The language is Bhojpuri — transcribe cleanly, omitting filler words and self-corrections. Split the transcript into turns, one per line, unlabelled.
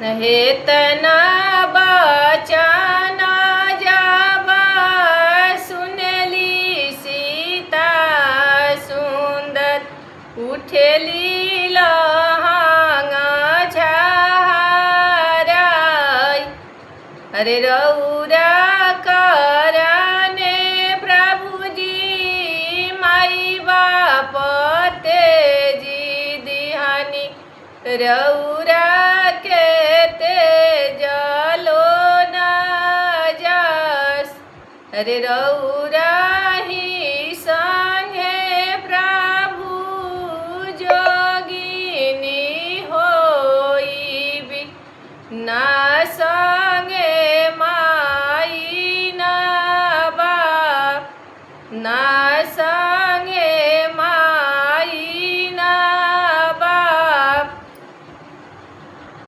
हेतना बचन जब सुनली सीता सुंदर उठेली लहंग झाराई। अरे रौरा करने प्रभुजी माई बाप तेजी दिहानी रौरा के तेजलो न जस। अरे रौरा